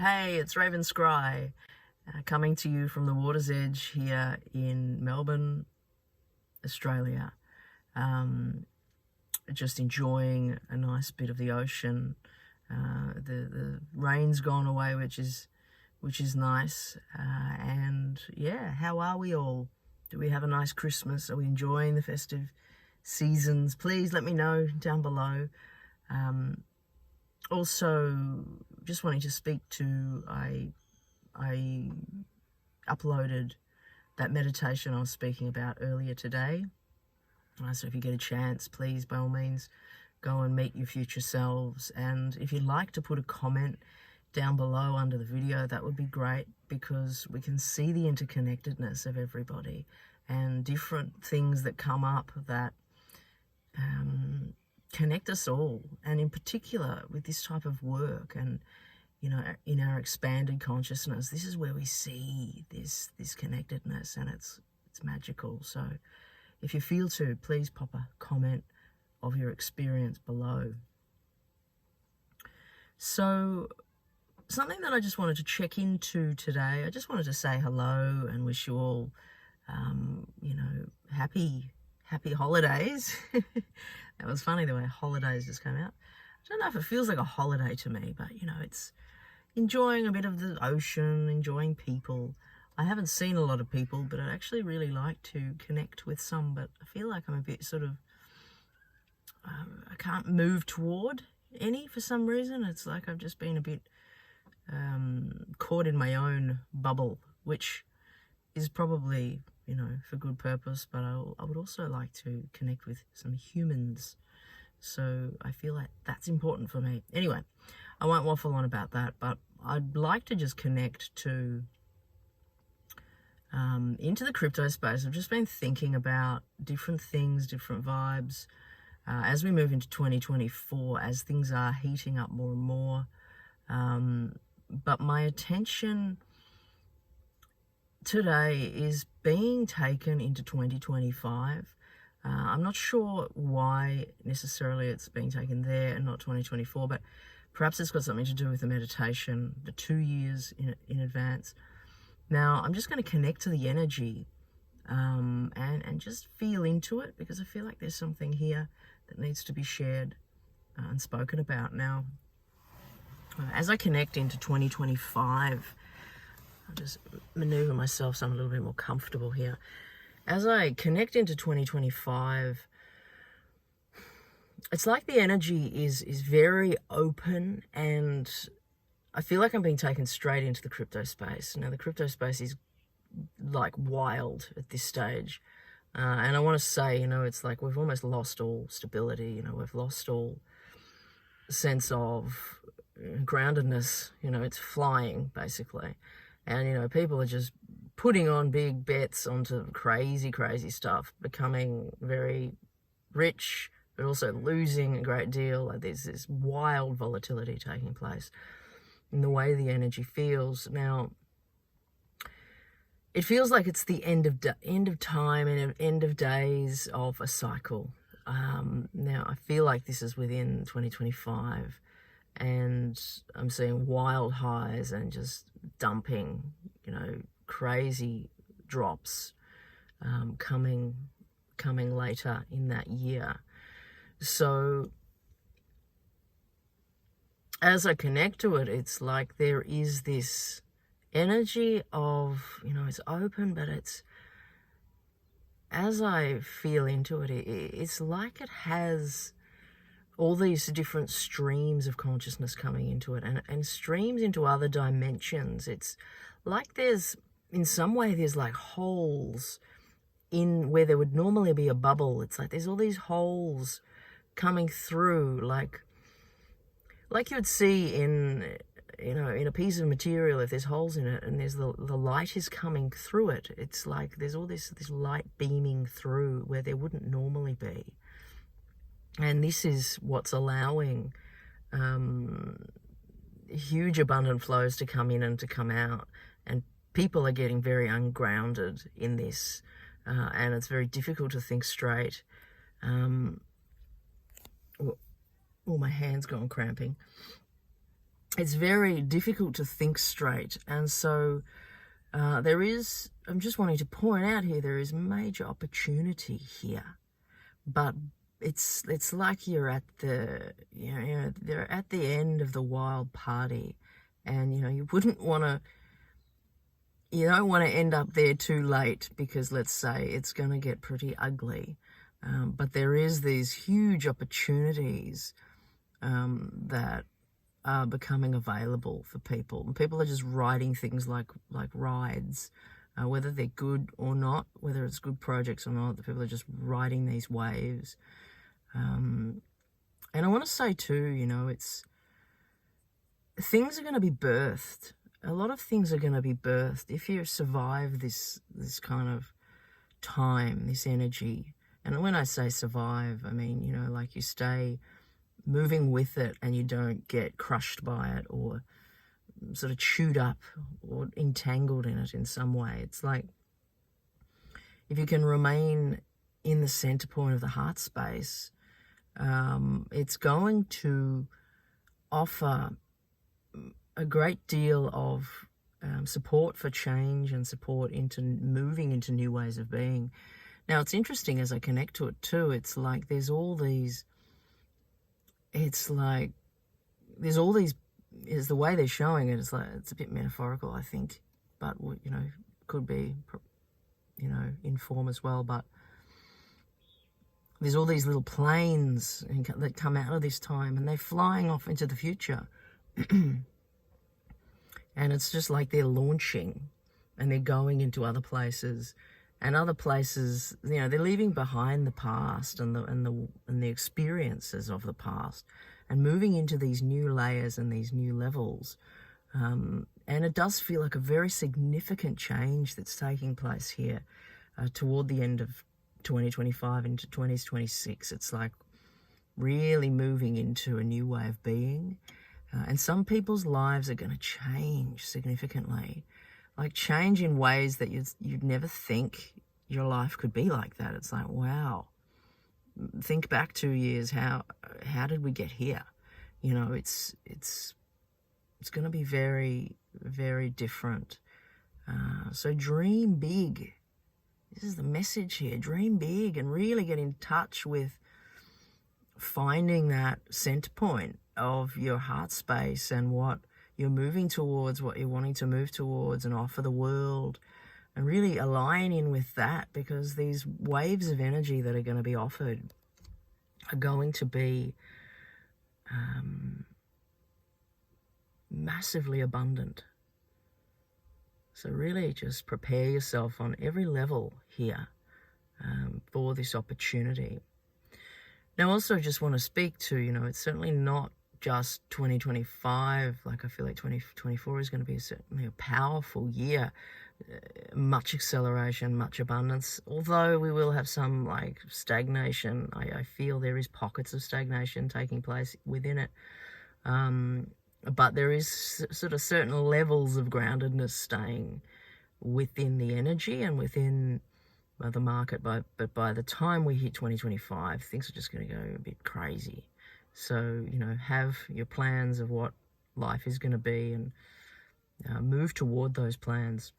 Hey, it's Raven Scry, coming to you from the water's edge here in Melbourne, Australia. Just enjoying a nice bit of the ocean. The rain's gone away, which is nice. And yeah, how are we all? Do we have a nice Christmas? Are we enjoying the festive seasons? Please let me know down below. Also, just wanting to speak to, I uploaded that meditation I was speaking about earlier today. So if you get a chance, please, by all means, go and meet your future selves. And if you'd like to put a comment down below under the video, that would be great, because we can see the interconnectedness of everybody and different things that come up that connect us all, and in particular with this type of work. And you know, in our expanded consciousness, this is where we see this connectedness, and it's magical. So if you feel to, please pop a comment of your experience below. So something that I just wanted to check into today, I just wanted to say hello and wish you all you know, happy holidays. That was funny the way holidays just came out. I don't know if it feels like a holiday to me, but you know, it's enjoying a bit of the ocean, enjoying people. I haven't seen a lot of people, but I'd actually really like to connect with some, but I feel like I'm a bit sort of, I can't move toward any for some reason. It's like I've just been a bit caught in my own bubble, which is probably, you know, for good purpose, but I would also like to connect with some humans. So I feel like that's important for me. Anyway, I won't waffle on about that, but I'd like to just connect to into the crypto space. I've just been thinking about different things, different vibes, as we move into 2024, as things are heating up more and more. But my attention today is being taken into 2025. I'm not sure why necessarily it's being taken there and not 2024, but perhaps it's got something to do with the meditation, the 2 years in advance. Now, I'm just going to connect to the energy and just feel into it, because I feel like there's something here that needs to be shared and spoken about. Now, as I connect into 2025, I'll just maneuver myself so I'm a little bit more comfortable here. As I connect into 2025, it's like the energy is very open, and I feel like I'm being taken straight into the crypto space. Now, the crypto space is like wild at this stage. And I want to say, you know, it's like we've almost lost all stability. You know, we've lost all sense of groundedness. You know, it's flying, basically. And, you know, people are just putting on big bets onto crazy stuff, becoming very rich, but also losing a great deal. Like, there's this wild volatility taking place in the way the energy feels. Now, it feels like it's the end of time and end of days of a cycle. Now, I feel like this is within 2025, and I'm seeing wild highs and just dumping, you know, crazy drops coming later in that year. So as I connect to it, it's like there is this energy of, you know, it's open, but it's, as I feel into it, it's like it has all these different streams of consciousness coming into it, and streams into other dimensions. It's like there's, in some way, there's like holes in where there would normally be a bubble. It's like there's all these holes coming through, like you would see in, you know, in a piece of material, if there's holes in it and there's the light is coming through it. It's like there's all this light beaming through where there wouldn't normally be. And this is what's allowing huge abundant flows to come in and to come out. And people are getting very ungrounded in this. And it's very difficult to think straight. Oh, my hand's gone cramping. it's very difficult to think straight. And so I'm just wanting to point out here, there is major opportunity here, but it's like you're at the, they're at the end of the wild party, and, you don't want to end up there too late, because let's say it's going to get pretty ugly. But there is these huge opportunities that are becoming available for people. And people are just riding things like rides, whether they're good or not, whether it's good projects or not, the people are just riding these waves. And I want to say too, things are going to be birthed. A lot of things are going to be birthed if you survive this kind of time, this energy. And when I say survive, I mean, like you stay moving with it and you don't get crushed by it or sort of chewed up or entangled in it in some way. It's like if you can remain in the center point of the heart space, it's going to offer a great deal of support for change and support into moving into new ways of being. Now, it's interesting as I connect to it too, it's like there's all these, is the way they're showing it, it's like, it's a bit metaphorical, I think, but, could be, in form as well, but there's all these little planes that come out of this time, and they're flying off into the future. And it's just like they're launching and they're going into other places, and other places, they're leaving behind the past and the experiences of the past and moving into these new layers and these new levels. And it does feel like a very significant change that's taking place here toward the end of 2025 into 2026. It's like really moving into a new way of being. And some people's lives are going to change significantly, like change in ways that you'd never think your life could be like that. It's like, wow, think back 2 years. How did we get here? It's going to be very, very different. So dream big. This is the message here. Dream big and really get in touch with finding that center point of your heart space and what you're moving towards, what you're wanting to move towards and offer the world, and really align in with that, because these waves of energy that are going to be offered are going to be massively abundant. So really just prepare yourself on every level here for this opportunity. Now, also just want to speak to, it's certainly not just 2025. Like, I feel like 2024 is going to be certainly a powerful year, much acceleration, much abundance, although we will have some like stagnation. I feel there is pockets of stagnation taking place within it. But there is sort of certain levels of groundedness staying within the energy and within the market. But by the time we hit 2025, things are just going to go a bit crazy. So, have your plans of what life is going to be and move toward those plans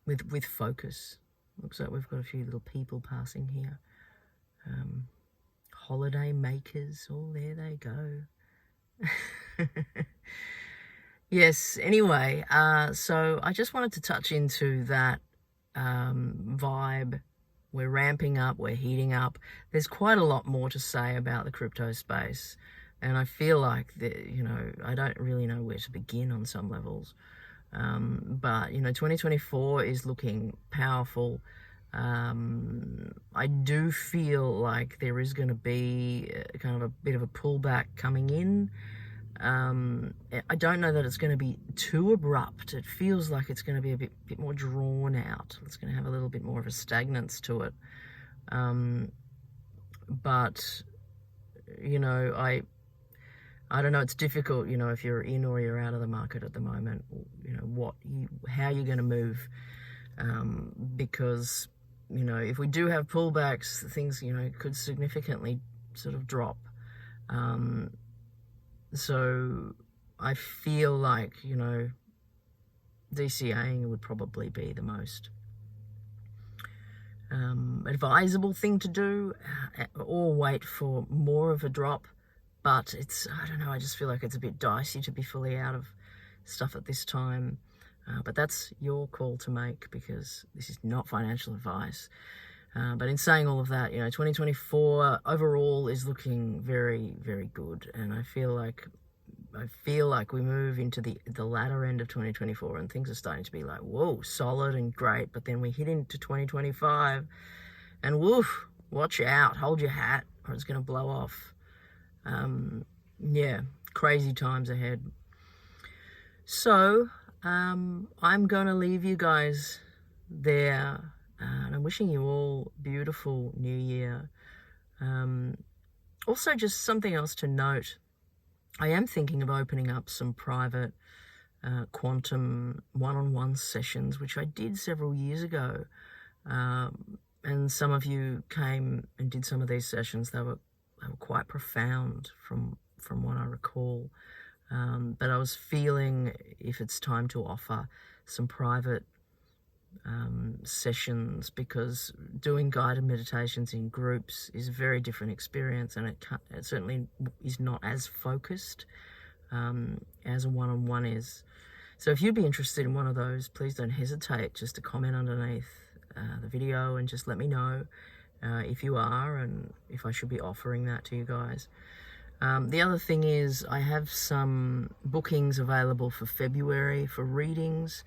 with focus. Looks like we've got a few little people passing here. Holiday makers, oh, there they go. Yes, anyway, so I just wanted to touch into that vibe. We're ramping up, we're heating up. There's quite a lot more to say about the crypto space, and I feel like I don't really know where to begin on some levels. But 2024 is looking powerful. I do feel like there is going to be kind of a bit of a pullback coming in. I don't know that it's going to be too abrupt. It feels like it's going to be a bit more drawn out. It's going to have a little bit more of a stagnance to it. But I don't know. It's difficult, if you're in or you're out of the market at the moment. How you're going to move, because if we do have pullbacks, things could significantly sort of drop. So I feel like, you know, DCAing would probably be the most advisable thing to do, or wait for more of a drop. But it's, I don't know, I just feel like it's a bit dicey to be fully out of stuff at this time. But that's your call to make, because this is not financial advice. But in saying all of that, you know, 2024 overall is looking very, very good. And I feel like we move into the latter end of 2024 and things are starting to be like, whoa, solid and great. But then we hit into 2025 and woof, watch out, hold your hat or it's going to blow off. Yeah, crazy times ahead. So I'm going to leave you guys there, and I'm wishing you all beautiful New Year. Also, just something else to note. I am thinking of opening up some private quantum one-on-one sessions, which I did several years ago. And some of you came and did some of these sessions. They were quite profound from what I recall. But I was feeling if it's time to offer some private sessions, because doing guided meditations in groups is a very different experience, and it certainly is not as focused as a one-on-one is. So if you'd be interested in one of those, please don't hesitate just to comment underneath the video and just let me know if you are and if I should be offering that to you guys. The other thing is I have some bookings available for February for readings.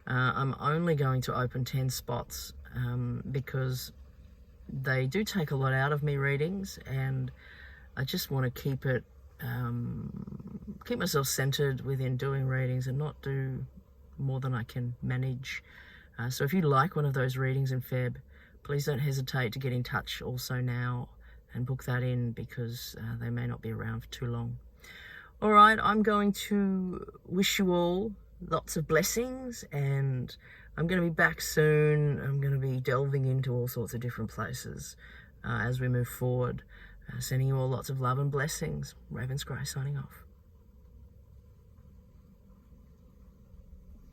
I'm only going to open 10 spots because they do take a lot out of me, readings, and I just want to keep myself centered within doing readings and not do more than I can manage. So if you like one of those readings in Feb, please don't hesitate to get in touch also now and book that in, because they may not be around for too long. All right, I'm going to wish you all lots of blessings, and I'm going to be back soon. I'm going to be delving into all sorts of different places as we move forward. Sending you all lots of love and blessings. Raven Scry signing off.